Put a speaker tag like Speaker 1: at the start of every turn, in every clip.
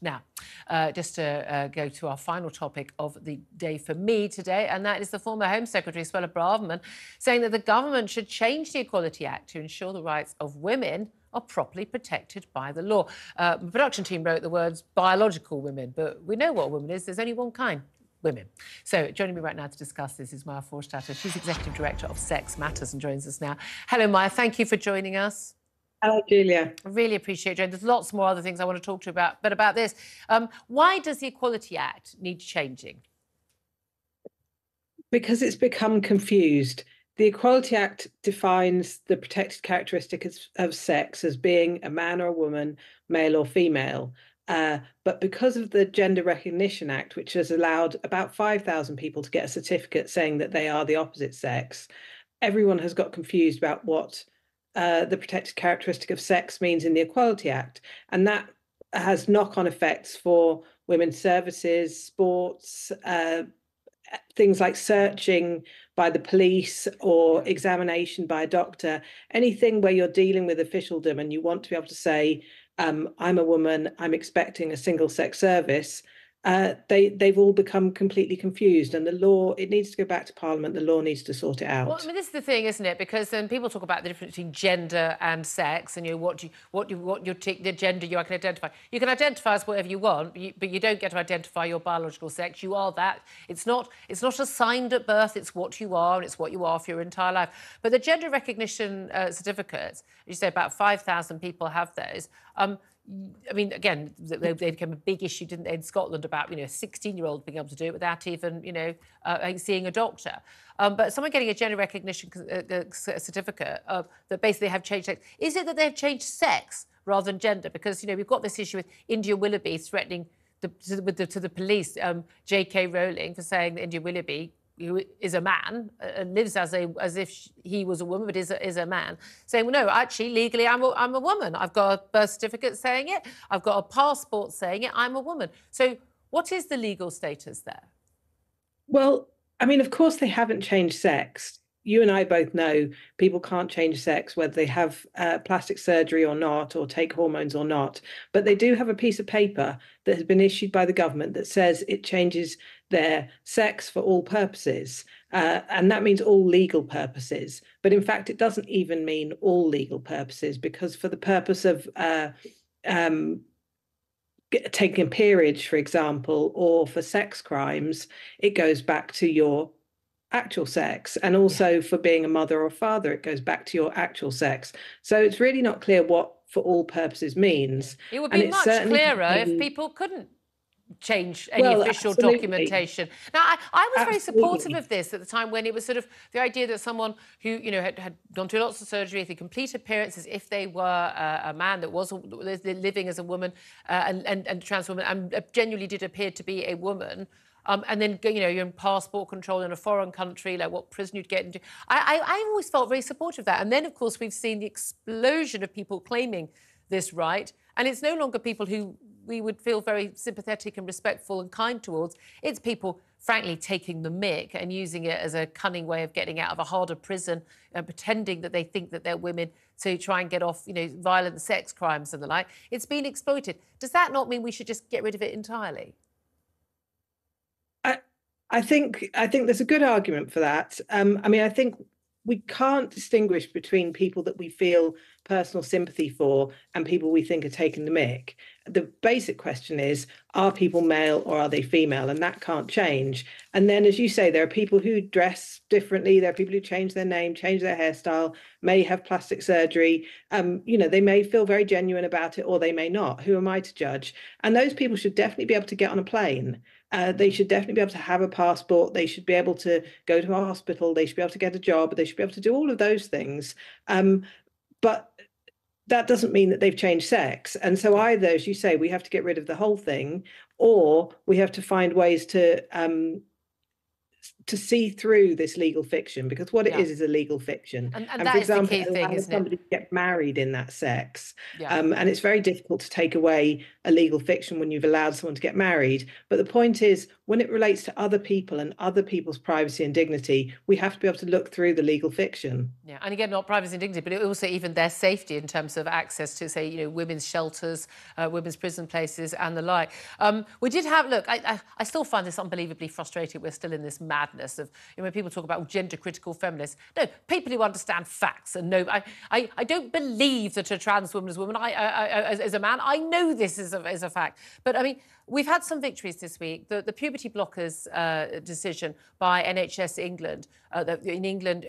Speaker 1: Now, just to go to our final topic of the day for me today, and that is the former Home Secretary, Suella Braverman, saying that the government should change the Equality Act to ensure the rights of women are properly protected by the law. The production team wrote the words biological women, but we know what a woman is. There's only one kind. Women. So joining me right now to discuss this is Maya Forstater. She's Executive Director of Sex Matters and joins us now. Hello, Maya. Thank you for joining us.
Speaker 2: Hello, Julia.
Speaker 1: I really appreciate it. There's lots more other things I want to talk to you about, but about this. Why does the Equality Act need changing?
Speaker 2: Because it's become confused. The Equality Act defines the protected characteristics of sex as being a man or a woman, male or female. But because of the Gender Recognition Act, which has allowed about 5,000 people to get a certificate saying that they are the opposite sex, everyone has got confused about what the protected characteristic of sex means in the Equality Act. And that has knock-on effects for women's services, sports, things like searching by the police or examination by a doctor, anything where you're dealing with officialdom and you want to be able to say, I'm a woman, I'm expecting a single-sex service. They've all become completely confused, and the law, it needs to go back to Parliament. The law needs to sort it out.
Speaker 1: Well, I mean, this is the thing, isn't it? Because then people talk about the difference between gender and sex, and what the gender you can identify. You can identify as whatever you want, but you don't get to identify your biological sex. You are that. It's not assigned at birth. It's what you are, and it's what you are for your entire life. But the gender recognition certificates, you say about 5,000 people have those. I mean, again, they became a big issue, didn't they, in Scotland about, a 16-year-old being able to do it without even, seeing a doctor. But someone getting a gender recognition certificate that basically have changed sex. Is it that they've changed sex rather than gender? Because, we've got this issue with India Willoughby threatening to the police, J.K. Rowling, for saying that India Willoughby, who is a man and lives as if he was a woman, but is a man, saying, well, no, actually, legally, I'm a woman. I've got a birth certificate saying it. I've got a passport saying it. I'm a woman. So what is the legal status there?
Speaker 2: Well, I mean, of course, they haven't changed sex. You and I both know people can't change sex, whether they have plastic surgery or not, or take hormones or not. But they do have a piece of paper that has been issued by the government that says it changes their sex for all purposes. And that means all legal purposes. But in fact, it doesn't even mean all legal purposes, because for the purpose of taking a peerage, for example, or for sex crimes, it goes back to your actual sex, and also for being a mother or father, it goes back to your actual sex. So it's really not clear what for all purposes means.
Speaker 1: It would be much clearer if people couldn't change any official documentation. Now, I was very supportive of this at the time, when it was sort of the idea that someone who, had gone through lots of surgery, if they complete appearances, if they were a man that was living as a woman and trans woman, and genuinely did appear to be a woman, and then, you're in passport control in a foreign country, like what prison you'd get into. I always felt very supportive of that. And then, of course, we've seen the explosion of people claiming this right. And it's no longer people who we would feel very sympathetic and respectful and kind towards. It's people, frankly, taking the mick and using it as a cunning way of getting out of a harder prison and pretending that they think that they're women to try and get off, violent sex crimes and the like. It's been exploited. Does that not mean we should just get rid of it entirely?
Speaker 2: I think there's a good argument for that. I mean, I think we can't distinguish between people that we feel personal sympathy for and people we think are taking the mick. The basic question is, are people male or are they female? And that can't change. And then, as you say, there are people who dress differently. There are people who change their name, change their hairstyle, may have plastic surgery. They may feel very genuine about it, or they may not. Who am I to judge? And those people should definitely be able to get on a plane. They should definitely be able to have a passport. They should be able to go to a hospital. They should be able to get a job. They should be able to do all of those things. But that doesn't mean that they've changed sex. And so either, as you say, we have to get rid of the whole thing, or we have to find ways to to see through this legal fiction, because what it
Speaker 1: Yeah.
Speaker 2: is a legal fiction.
Speaker 1: And
Speaker 2: And
Speaker 1: that
Speaker 2: for
Speaker 1: is the
Speaker 2: example,
Speaker 1: key thing,
Speaker 2: allowing
Speaker 1: isn't it?
Speaker 2: somebody to get married in that sex.
Speaker 1: Yeah.
Speaker 2: And it's very difficult to take away a legal fiction when you've allowed someone to get married. But the point is, when it relates to other people and other people's privacy and dignity, we have to be able to look through the legal fiction.
Speaker 1: Yeah, and again, not privacy and dignity, but also even their safety in terms of access to, say, women's shelters, women's prison places, and the like. We did have, look, I still find this unbelievably frustrating. We're still in this madness of, when people talk about gender-critical feminists. No, people who understand facts and know. I don't believe that a trans woman is a woman. As a man, I know this is a fact. But I mean, we've had some victories this week. The puberty blockers decision by NHS England, that in England,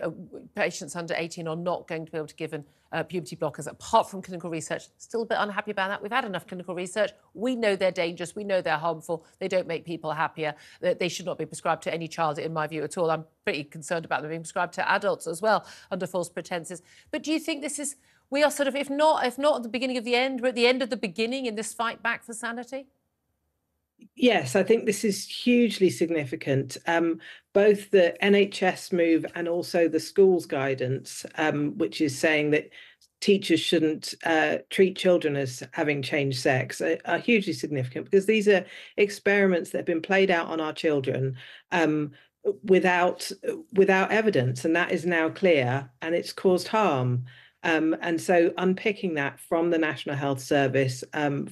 Speaker 1: patients under 18 are not going to be able to be given puberty blockers, apart from clinical research. Still a bit unhappy about that. We've had enough clinical research. We know they're dangerous. We know they're harmful. They don't make people happier. They should not be prescribed to any child, in my view, at all. I'm pretty concerned about them being prescribed to adults as well, under false pretenses. But do you think this is... We are sort of, if not at the beginning of the end, we're at the end of the beginning in this fight back for sanity?
Speaker 2: Yes, I think this is hugely significant. Both the NHS move and also the schools guidance, which is saying that teachers shouldn't treat children as having changed sex, are hugely significant, because these are experiments that have been played out on our children without evidence, and that is now clear, and it's caused harm. And so unpicking that from the National Health Service,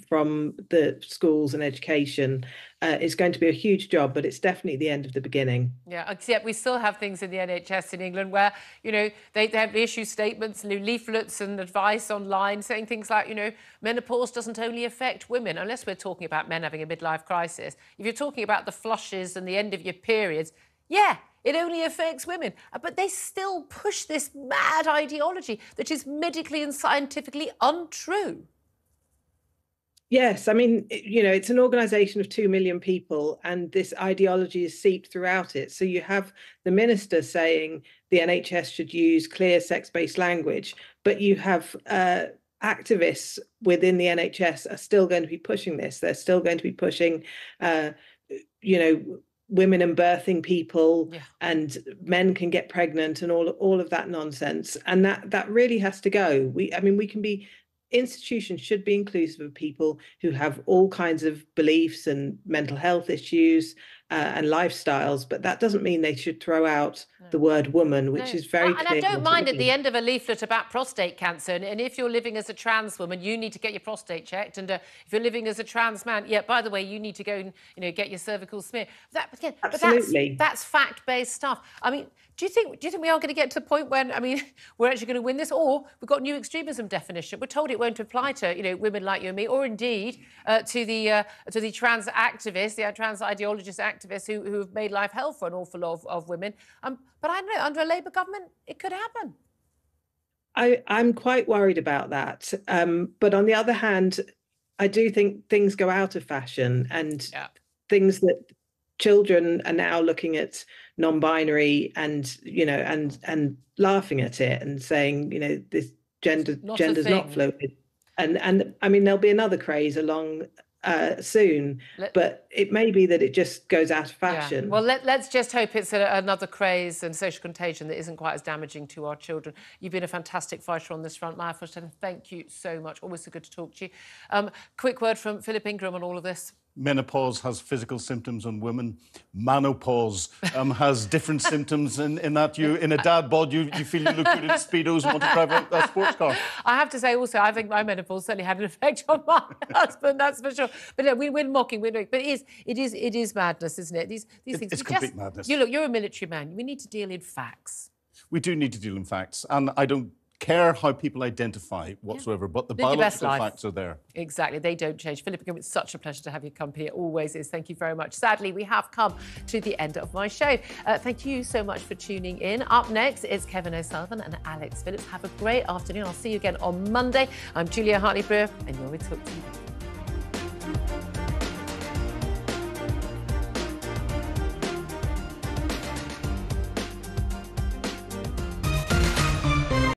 Speaker 2: from the schools and education, is going to be a huge job, but it's definitely the end of the beginning.
Speaker 1: Yeah, except we still have things in the NHS in England where, they have issue statements, leaflets and advice online saying things like, menopause doesn't only affect women, unless we're talking about men having a midlife crisis. If you're talking about the flushes and the end of your periods, yeah, it only affects women. But they still push this mad ideology that is medically and scientifically untrue.
Speaker 2: Yes, I mean, it's an organisation of 2 million people, and this ideology is seeped throughout it. So you have the minister saying the NHS should use clear sex-based language, but you have activists within the NHS are still going to be pushing this. They're still going to be pushing, women and birthing people, yeah, and men can get pregnant and all of that nonsense. And that really has to go. Institutions should be inclusive of people who have all kinds of beliefs and mental health issues and lifestyles, but that doesn't mean they should throw out the word woman, which is very clear.
Speaker 1: And I don't mind at the end of a leaflet about prostate cancer, and if you're living as a trans woman, you need to get your prostate checked, and if you're living as a trans man, yeah, by the way, you need to go and get your cervical smear.
Speaker 2: Absolutely.
Speaker 1: But that's fact-based stuff. I mean, do you think we are going to get to the point when, we're actually going to win this, or we've got new extremism definition? We're told it won't apply to women like you and me, or indeed to the trans activists, the trans ideologist activists who have made life hell for an awful lot of women. But I know under a Labour government it could happen.
Speaker 2: I'm quite worried about that. But on the other hand, I do think things go out of fashion, and things that children are now looking at non-binary and and laughing at it and saying this gender's not fluid, and I mean there'll be another craze along soon, but it may be that it just goes out of fashion.
Speaker 1: Yeah. Well, let's just hope it's another craze and social contagion that isn't quite as damaging to our children. You've been a fantastic fighter on this front, Maya Forstater. Thank you so much. Always so good to talk to you. Quick word from Philip Ingram on all of this.
Speaker 3: Menopause has physical symptoms on women. Menopause has different symptoms in that in a dad bod, you feel you look good in Speedos and want to drive a sports car.
Speaker 1: I have to say also, I think my menopause certainly had an effect on my husband, that's for sure. But no, we're mocking, but it is madness, isn't it? These things.
Speaker 3: It's complete madness.
Speaker 1: You're a military man. We need to deal in facts.
Speaker 3: We do need to deal in facts, and I don't care how people identify whatsoever, but the biological facts are there.
Speaker 1: Exactly, they don't change. Philip, it's such a pleasure to have you come here. Always is. Thank you very much. Sadly, we have come to the end of my show. Thank you so much for tuning in. Up next is Kevin O'Sullivan and Alex Phillips. Have a great afternoon. I'll see you again on Monday. I'm Julia Hartley-Brewer, and you're with Talk TV.